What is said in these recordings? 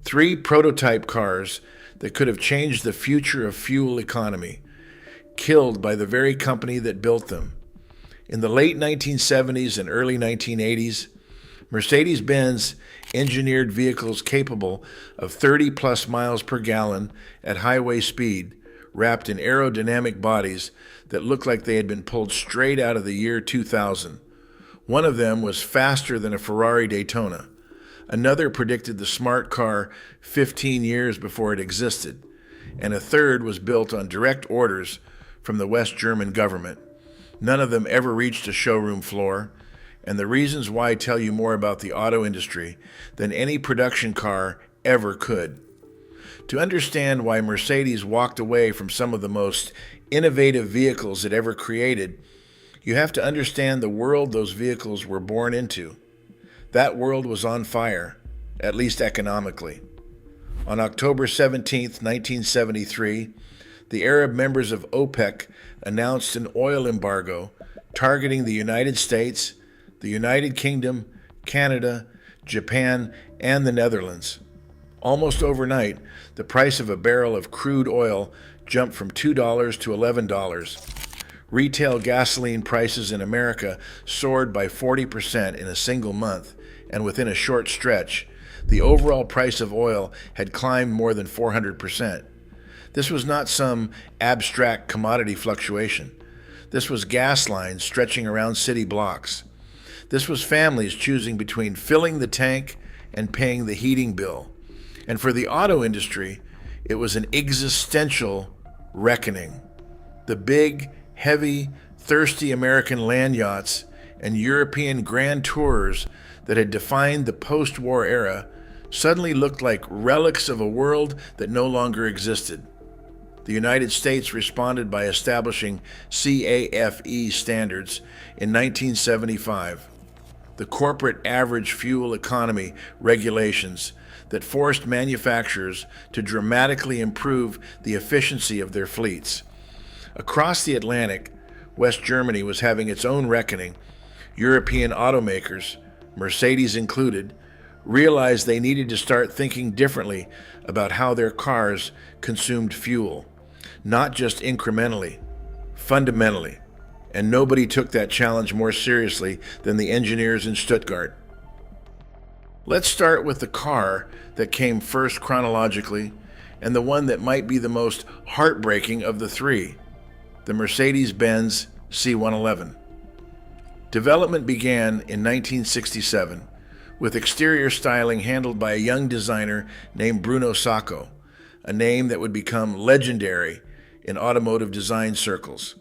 Three prototype cars that could have changed the future of fuel economy, killed by the very company that built them. In the late 1970s and early 1980s, Mercedes-Benz engineered vehicles capable of 30-plus miles per gallon at highway speed, wrapped in aerodynamic bodies that looked like they had been pulled straight out of the year 2000. One of them was faster than a Ferrari Daytona. Another predicted the smart car 15 years before it existed. And a third was built on direct orders from the West German government. None of them ever reached a showroom floor, and the reasons why tell you more about the auto industry than any production car ever could. To understand why Mercedes walked away from some of the most innovative vehicles it ever created, you have to understand the world those vehicles were born into. That world was on fire, at least economically. On October 17, 1973, the Arab members of OPEC announced an oil embargo targeting the United States, the United Kingdom, Canada, Japan, and the Netherlands. Almost overnight, the price of a barrel of crude oil jumped from $2 to $11. Retail gasoline prices in America soared by 40% in a single month, and within a short stretch, the overall price of oil had climbed more than 400%. This was not some abstract commodity fluctuation. This was gas lines stretching around city blocks. This was families choosing between filling the tank and paying the heating bill. And for the auto industry, it was an existential reckoning. The big, heavy, thirsty American land yachts and European grand tours that had defined the post-war era suddenly looked like relics of a world that no longer existed. The United States responded by establishing CAFE standards in 1975, the corporate average fuel economy regulations that forced manufacturers to dramatically improve the efficiency of their fleets. Across the Atlantic, West Germany was having its own reckoning. European automakers, Mercedes included, realized they needed to start thinking differently about how their cars consumed fuel, not just incrementally, fundamentally. And nobody took that challenge more seriously than the engineers in Stuttgart. Let's start with the car that came first chronologically and the one that might be the most heartbreaking of the three, the Mercedes-Benz C111. Development began in 1967 with exterior styling handled by a young designer named Bruno Sacco, a name that would become legendary in automotive design circles.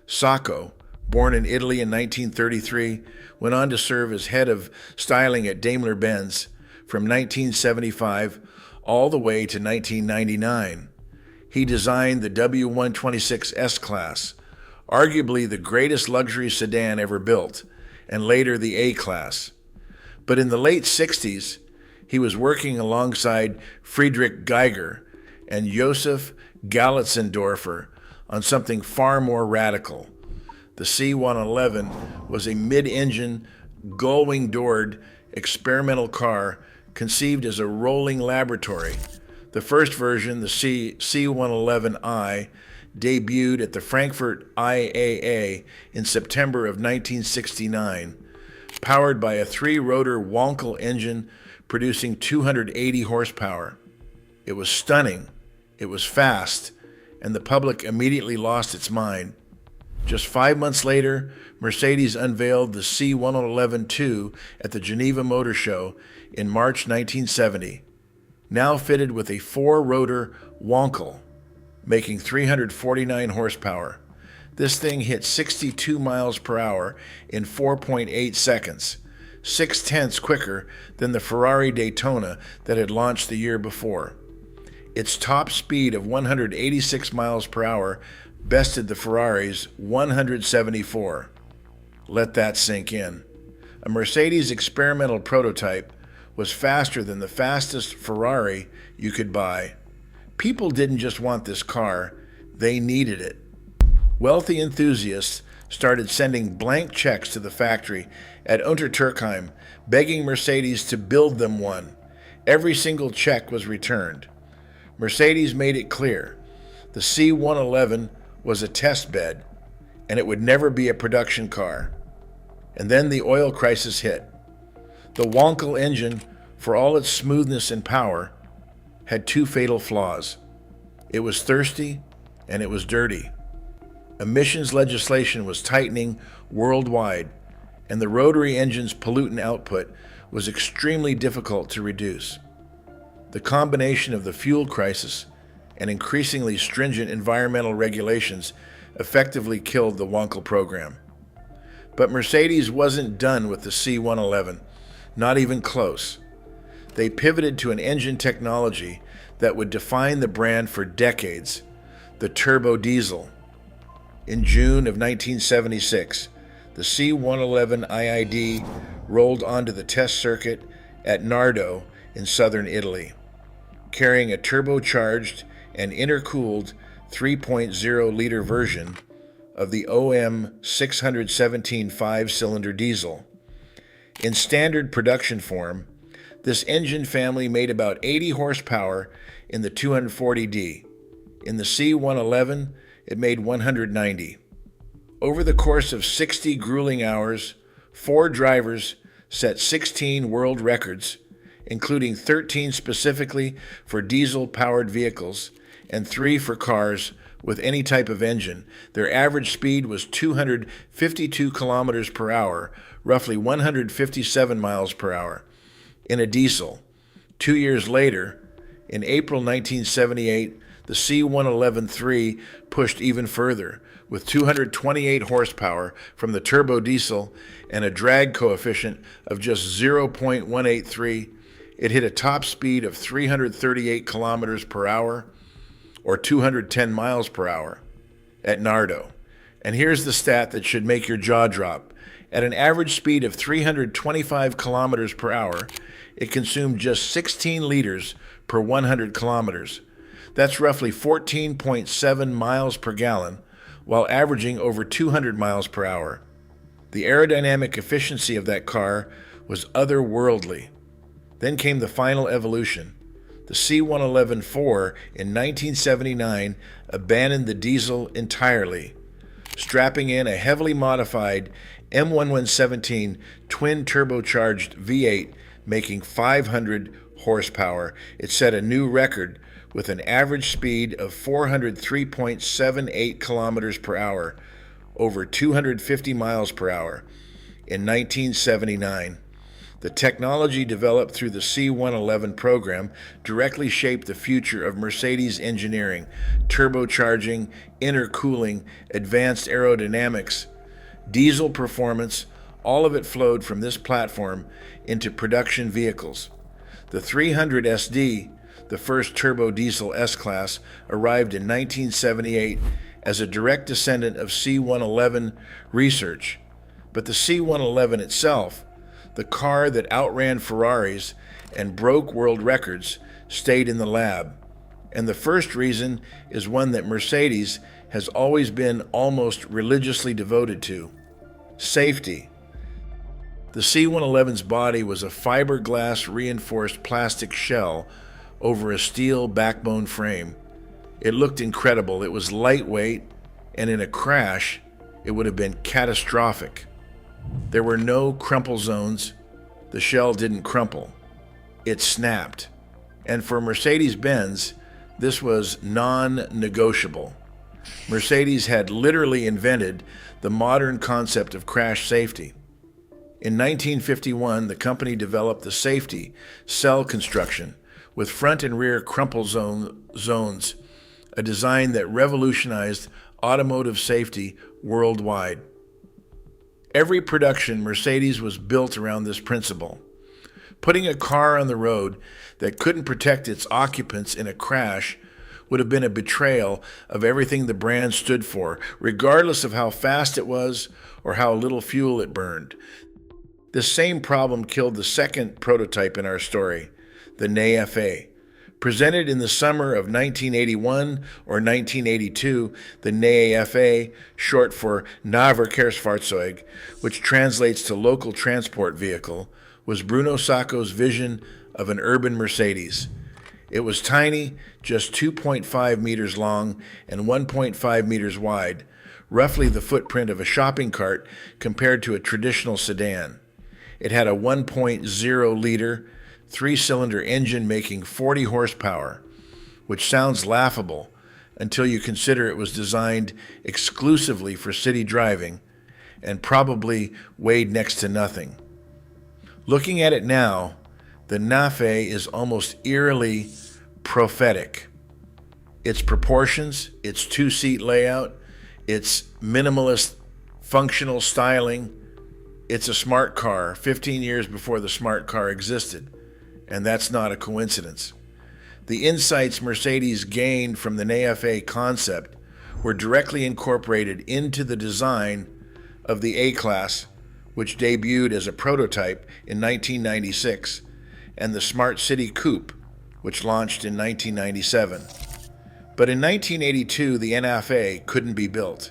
Sacco, born in Italy in 1933, went on to serve as head of styling at Daimler-Benz from 1975 all the way to 1999. He designed the W126 S-Class, arguably the greatest luxury sedan ever built, and later the A-Class. But in the late 60s, he was working alongside Friedrich Geiger and Josef Galitzendorfer on something far more radical. The C111 was a mid-engine, gull-wing-doored experimental car conceived as a rolling laboratory. The first version, the C111i, debuted at the Frankfurt IAA in September of 1969, powered by a three-rotor Wankel engine producing 280 horsepower. It was stunning, it was fast, and the public immediately lost its mind. Just 5 months later, Mercedes unveiled the C111-2 at the Geneva Motor Show in March 1970, now fitted with a four-rotor Wankel, making 349 horsepower. This thing hit 62 miles per hour in 4.8 seconds, 6/10 quicker than the Ferrari Daytona that had launched the year before. Its top speed of 186 miles per hour bested the Ferrari's 174. Let that sink in. A Mercedes experimental prototype was faster than the fastest Ferrari you could buy. People didn't just want this car, they needed it. Wealthy enthusiasts started sending blank checks to the factory at Untertürkheim, begging Mercedes to build them one. Every single check was returned. Mercedes made it clear the C111 was a test bed and it would never be a production car. And then the oil crisis hit. The Wankel engine, for all its smoothness and power, had two fatal flaws. It was thirsty and it was dirty. Emissions legislation was tightening worldwide, and the rotary engine's pollutant output was extremely difficult to reduce. The combination of the fuel crisis and increasingly stringent environmental regulations effectively killed the Wankel program. But Mercedes wasn't done with the C111, not even close. They pivoted to an engine technology that would define the brand for decades, the turbo diesel. In June of 1976, the C111 IID rolled onto the test circuit at Nardo in southern Italy, carrying a turbocharged and intercooled 3.0-liter version of the OM 617 5-cylinder diesel. In standard production form, this engine family made about 80 horsepower in the 240D. In the C111, it made 190. Over the course of 60 grueling hours, 4 drivers set 16 world records, including 13 specifically for diesel-powered vehicles and 3 for cars with any type of engine. Their average speed was 252 kilometers per hour, roughly 157 miles per hour, in a diesel. 2 years later, in April 1978, the C111-3 pushed even further, with 228 horsepower from the turbo diesel and a drag coefficient of just 0.183. It hit a top speed of 338 kilometers per hour, or 210 miles per hour, at Nardo. And here's the stat that should make your jaw drop. At an average speed of 325 kilometers per hour, it consumed just 16 liters per 100 kilometers. That's roughly 14.7 miles per gallon, while averaging over 200 miles per hour. The aerodynamic efficiency of that car was otherworldly. Then came the final evolution. The C111-4 in 1979 abandoned the diesel entirely, strapping in a heavily modified M1117 twin turbocharged V8 making 500 horsepower. It set a new record with an average speed of 403.78 kilometers per hour, over 250 miles per hour, in 1979. The technology developed through the C111 program directly shaped the future of Mercedes engineering, turbocharging, intercooling, advanced aerodynamics, diesel performance. All of it flowed from this platform into production vehicles. The 300 SD, the first turbo diesel S-Class, arrived in 1978 as a direct descendant of C111 research. But the C111 itself, the car that outran Ferraris and broke world records, stayed in the lab. And the first reason is one that Mercedes has always been almost religiously devoted to: safety. The C111's body was a fiberglass reinforced plastic shell over a steel backbone frame. It looked incredible. It was lightweight, and in a crash, it would have been catastrophic. There were no crumple zones. The shell didn't crumple. It snapped. And for Mercedes-Benz, this was non-negotiable. Mercedes had literally invented the modern concept of crash safety. In 1951, the company developed the safety cell construction with front and rear crumple zones, a design that revolutionized automotive safety worldwide. Every production Mercedes was built around this principle. Putting a car on the road that couldn't protect its occupants in a crash would have been a betrayal of everything the brand stood for, regardless of how fast it was or how little fuel it burned. This same problem killed the second prototype in our story, the NE-FA. Presented in the summer of 1981 or 1982, the NE-FA, short for Nahverkehrsfahrzeug, which translates to local transport vehicle, was Bruno Sacco's vision of an urban Mercedes. It was tiny, just 2.5 meters long and 1.5 meters wide, roughly the footprint of a shopping cart compared to a traditional sedan. It had a 1.0-liter, three-cylinder engine making 40 horsepower, which sounds laughable until you consider it was designed exclusively for city driving and probably weighed next to nothing. Looking at it now, the Nafe is almost eerily prophetic. Its proportions, its two-seat layout, its minimalist functional styling. It's a smart car 15 years before the smart car existed, and that's not a coincidence. The insights Mercedes gained from the Nafe concept were directly incorporated into the design of the A-Class, which debuted as a prototype in 1996, and the Smart City Coupe, which launched in 1997. But in 1982, the Nafe couldn't be built.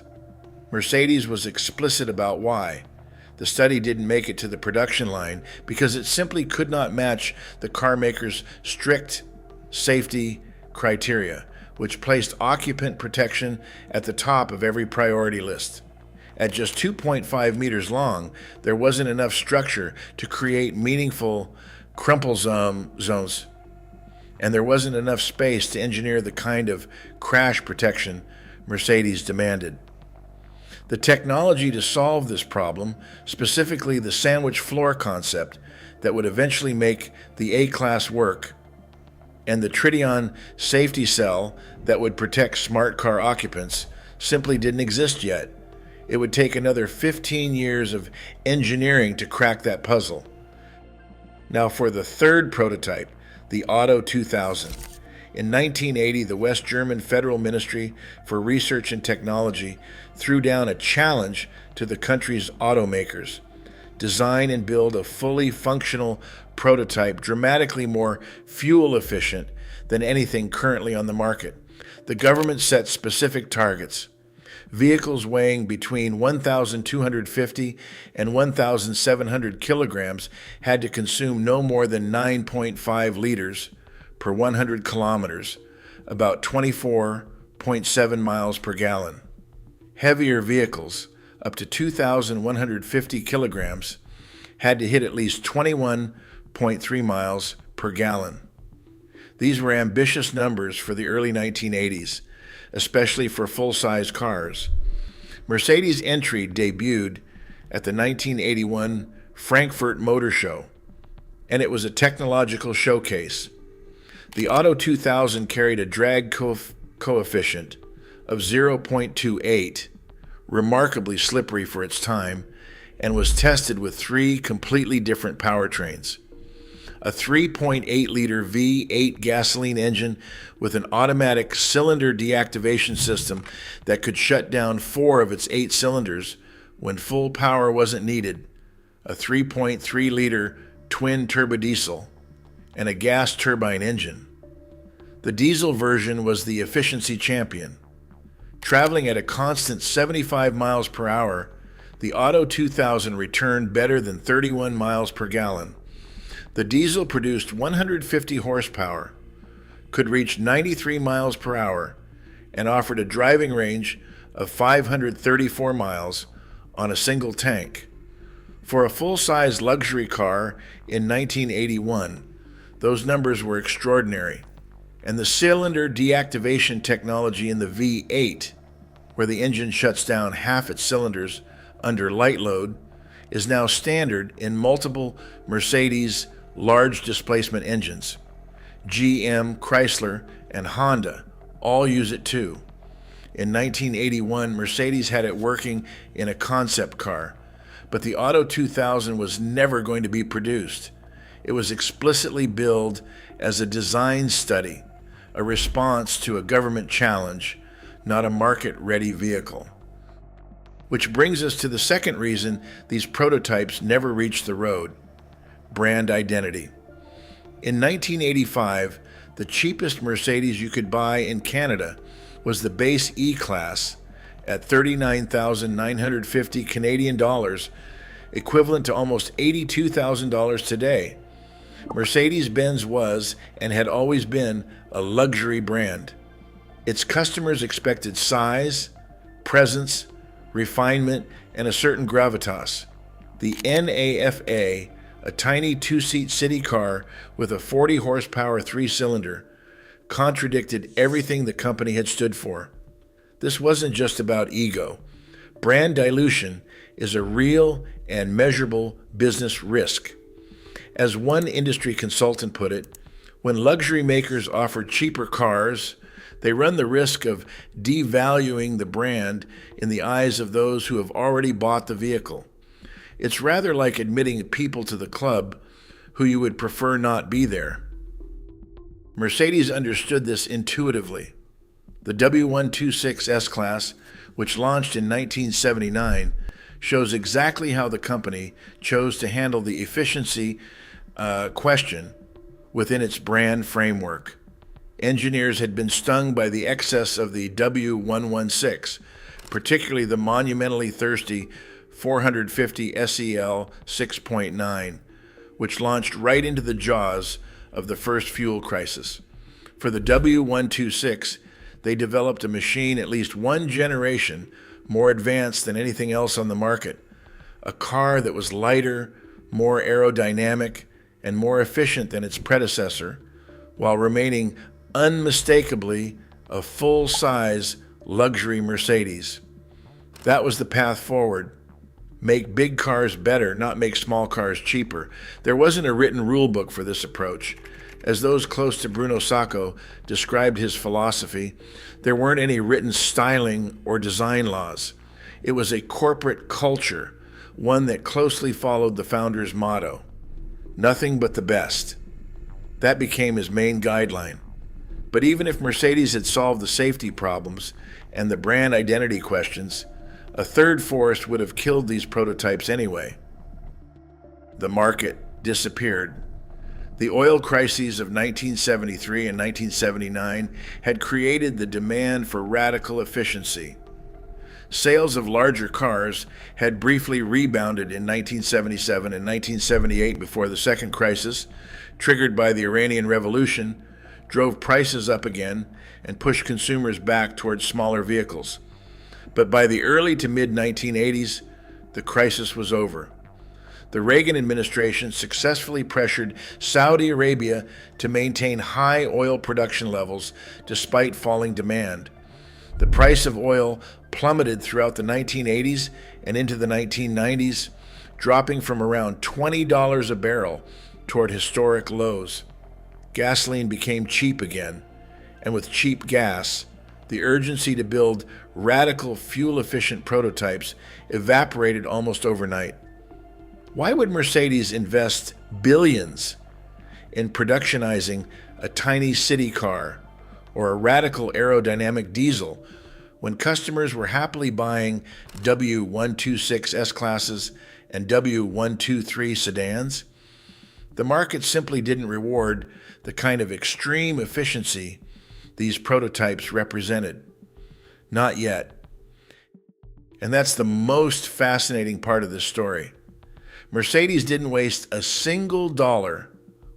Mercedes was explicit about why. The study didn't make it to the production line because it simply could not match the car maker's strict safety criteria, which placed occupant protection at the top of every priority list. At just 2.5 meters long, there wasn't enough structure to create meaningful crumple zones, and there wasn't enough space to engineer the kind of crash protection Mercedes demanded. The technology to solve this problem, specifically the sandwich floor concept that would eventually make the A-Class work, and the Tritium safety cell that would protect smart car occupants, simply didn't exist yet. It would take another 15 years of engineering to crack that puzzle. Now for the third prototype, the Auto 2000. In 1980, the West German Federal Ministry for Research and Technology threw down a challenge to the country's automakers: design and build a fully functional prototype dramatically more fuel efficient than anything currently on the market. The government set specific targets. Vehicles weighing between 1,250 and 1,700 kilograms had to consume no more than 9.5 liters per 100 kilometers, about 24.7 miles per gallon. Heavier vehicles, up to 2,150 kilograms, had to hit at least 21.3 miles per gallon. These were ambitious numbers for the early 1980s, especially for full-size cars. Mercedes' entry debuted at the 1981 Frankfurt Motor Show, and it was a technological showcase. The Auto 2000 carried a drag coefficient of 0.28, remarkably slippery for its time, and was tested with three completely different powertrains: a 3.8-liter V8 gasoline engine with an automatic cylinder deactivation system that could shut down 4 of its 8 cylinders when full power wasn't needed, a 3.3-liter twin turbodiesel, and a gas turbine engine. The diesel version was the efficiency champion. Traveling at a constant 75 miles per hour, the Auto 2000 returned better than 31 miles per gallon. The diesel produced 150 horsepower, could reach 93 miles per hour, and offered a driving range of 534 miles on a single tank. For a full-size luxury car in 1981, those numbers were extraordinary. And the cylinder deactivation technology in the V8, where the engine shuts down half its cylinders under light load, is now standard in multiple Mercedes large displacement engines. GM, Chrysler, and Honda all use it too. In 1981, Mercedes had it working in a concept car, but the Auto 2000 was never going to be produced. It was explicitly billed as a design study, a response to a government challenge, not a market-ready vehicle. Which brings us to the second reason these prototypes never reached the road: brand identity. In 1985, the cheapest Mercedes you could buy in Canada was the base E-Class at $39,950 Canadian dollars, equivalent to almost $82,000 today. Mercedes-Benz was and had always been a luxury brand. Its customers expected size, presence, refinement, and a certain gravitas. The NAFA, a tiny two-seat city car with a 40-horsepower three-cylinder, contradicted everything the company had stood for. This wasn't just about ego. Brand dilution is a real and measurable business risk. As one industry consultant put it, when luxury makers offer cheaper cars, they run the risk of devaluing the brand in the eyes of those who have already bought the vehicle. It's rather like admitting people to the club who you would prefer not be there. Mercedes understood this intuitively. The W126 S-Class, which launched in 1979, shows exactly how the company chose to handle the efficiency question within its brand framework. Engineers had been stung by the excess of the W116, particularly the monumentally thirsty 450 SEL 6.9, which launched right into the jaws of the first fuel crisis. For the W126, they developed a machine at least one generation more advanced than anything else on the market, a car that was lighter, more aerodynamic, and more efficient than its predecessor, while remaining unmistakably a full-size luxury Mercedes. That was the path forward. Make big cars better, not make small cars cheaper. There wasn't a written rule book for this approach. As those close to Bruno Sacco described his philosophy, there weren't any written styling or design laws. It was a corporate culture, one that closely followed the founder's motto, nothing but the best. That became his main guideline. But even if Mercedes had solved the safety problems and the brand identity questions, a third force would have killed these prototypes anyway. The market disappeared. The oil crises of 1973 and 1979 had created the demand for radical efficiency. Sales of larger cars had briefly rebounded in 1977 and 1978 before the second crisis, triggered by the Iranian Revolution, drove prices up again and pushed consumers back towards smaller vehicles. But by the early to mid-1980s, the crisis was over. The Reagan administration successfully pressured Saudi Arabia to maintain high oil production levels despite falling demand. The price of oil plummeted throughout the 1980s and into the 1990s, dropping from around $20 a barrel toward historic lows. Gasoline became cheap again, and with cheap gas, the urgency to build radical fuel-efficient prototypes evaporated almost overnight. Why would Mercedes invest billions in productionizing a tiny city car or a radical aerodynamic diesel when customers were happily buying W126 S-Classes and W123 sedans? The market simply didn't reward the kind of extreme efficiency these prototypes represented. Not yet. And that's the most fascinating part of this story. Mercedes didn't waste a single dollar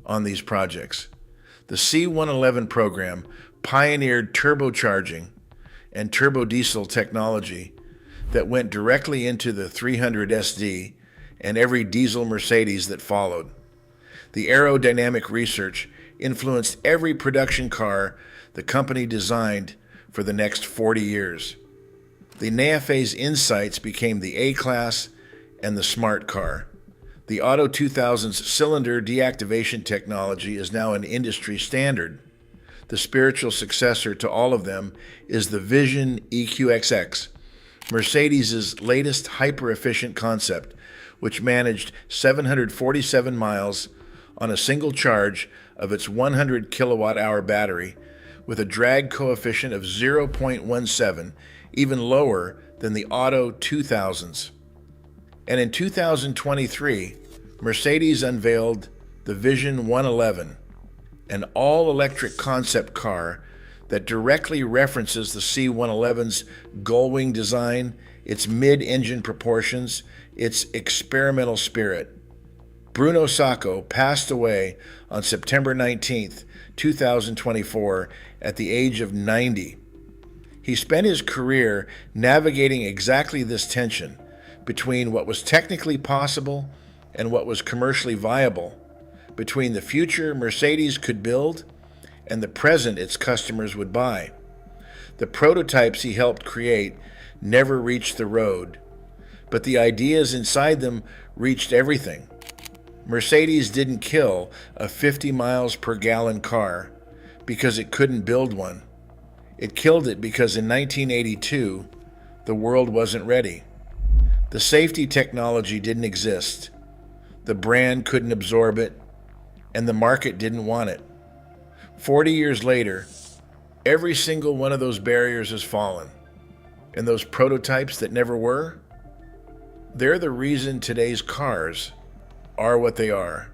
on these projects. The C111 program pioneered turbocharging and turbodiesel technology that went directly into the 300 SD and every diesel Mercedes that followed. The aerodynamic research influenced every production car the company designed for the next 40 years. The NAFA's insights became the A-Class and the Smart Car. The Auto 2000's cylinder deactivation technology is now an industry standard. The spiritual successor to all of them is the Vision EQXX, Mercedes' latest hyper-efficient concept, which managed 747 miles on a single charge of its 100 kilowatt-hour battery with a drag coefficient of 0.17, even lower than the Auto 2000's. And in 2023, Mercedes unveiled the Vision 111, an all-electric concept car that directly references the C111's gull-wing design, its mid-engine proportions, its experimental spirit. Bruno Sacco passed away on September 19th, 2024, at the age of 90. He spent his career navigating exactly this tension between what was technically possible and what was commercially viable, between the future Mercedes could build and the present its customers would buy. The prototypes he helped create never reached the road, but the ideas inside them reached everything. Mercedes didn't kill a 50 miles per gallon car because it couldn't build one. It killed it because in 1982, the world wasn't ready. The safety technology didn't exist. The brand couldn't absorb it, and the market didn't want it. 40 years later, every single one of those barriers has fallen. And those prototypes that never were, they're the reason today's cars are what they are.